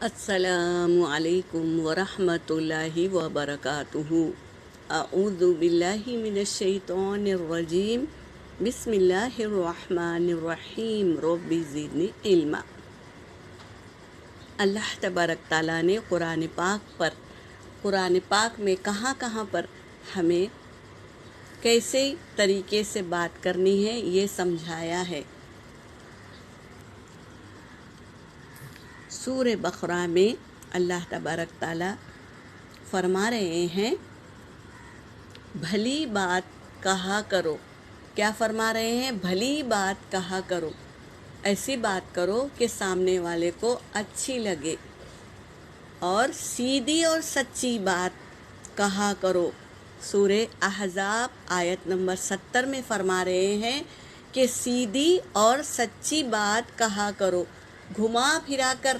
السلام علیکم ورحمۃ اللہ وبرکاتہ۔ اعوذ باللہ من الشیطان الرجیم، بسم اللہ الرحمن الرحیم، رب زدنی علما۔ اللہ تبارک تعالیٰ نے قرآن پاک میں کہاں کہاں پر ہمیں کیسے طریقے سے بات کرنی ہے یہ سمجھایا ہے۔ سورہ بقرہ میں اللہ تبارک تعالیٰ فرما رہے ہیں بھلی بات کہا کرو۔ کیا فرما رہے ہیں؟ بھلی بات کہا کرو، ایسی بات کرو کہ سامنے والے کو اچھی لگے، اور سیدھی اور سچی بات کہا کرو۔ سورہ احزاب آیت نمبر 70 میں فرما رہے ہیں کہ سیدھی اور سچی بات کہا کرو، گھما پھرا کر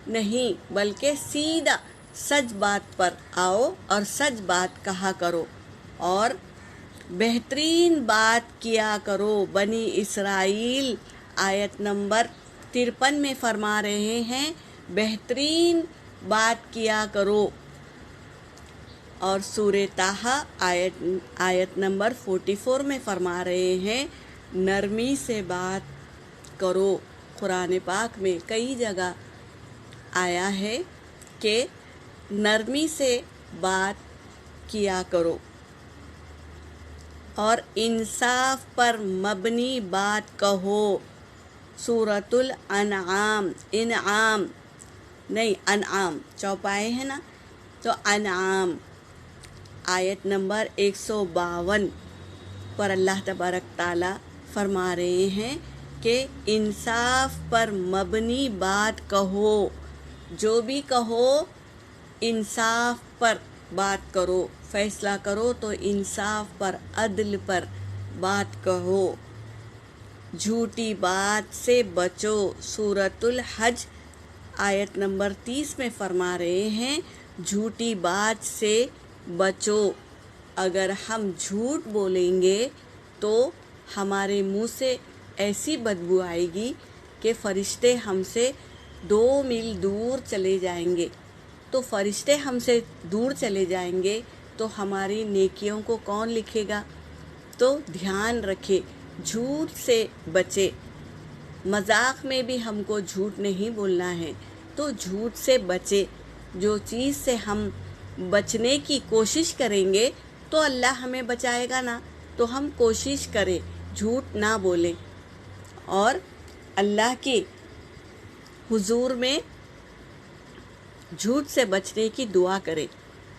نہیں بلکہ سیدھا سچ بات پر آؤ اور سچ بات کہا کرو، اور بہترین بات کیا کرو۔ بنی اسرائیل آیت نمبر 53 میں فرما رہے ہیں بہترین بات کیا کرو، اور سورہ طٰہٰ آیت نمبر 44 میں فرما رہے ہیں نرمی سے بات کرو۔ قرآن پاک میں کئی جگہ آیا ہے کہ نرمی سے بات کیا کرو، اور انصاف پر مبنی بات کہو۔ سورۃ الانعام، انعام چوپائے ہیں نا، تو انعام آیت نمبر 152 پر اللہ تبارک تعالیٰ فرما رہے ہیں کہ انصاف پر مبنی بات کہو، جو بھی کہو انصاف پر بات کرو، فیصلہ کرو تو انصاف پر، عدل پر بات کہو۔ جھوٹی بات سے بچو۔ سورۃ الحج آیت نمبر 30 میں فرما رہے ہیں جھوٹی بات سے بچو۔ اگر ہم جھوٹ بولیں گے تو ہمارے منہ سے ایسی بدبو آئے گی کہ فرشتے ہم سے 2 میل دور چلے جائیں گے۔ تو فرشتے ہم سے دور چلے جائیں گے تو ہماری نیکیوں کو کون لکھے گا؟ تو دھیان رکھے، جھوٹ سے بچے۔ مذاق میں بھی ہم کو جھوٹ نہیں بولنا ہے، تو جھوٹ سے بچے۔ جو چیز سے ہم بچنے کی کوشش کریں گے تو اللہ ہمیں بچائے گا نا، تو ہم کوشش کریں جھوٹ نہ بولیں، اور اللہ کے حضور میں جھوٹ سے بچنے کی دعا کریں۔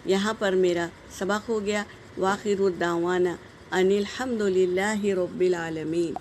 یہاں پر میرا سبق ہو گیا۔ وآخر الدعوانا ان الحمد للہ رب العالمین۔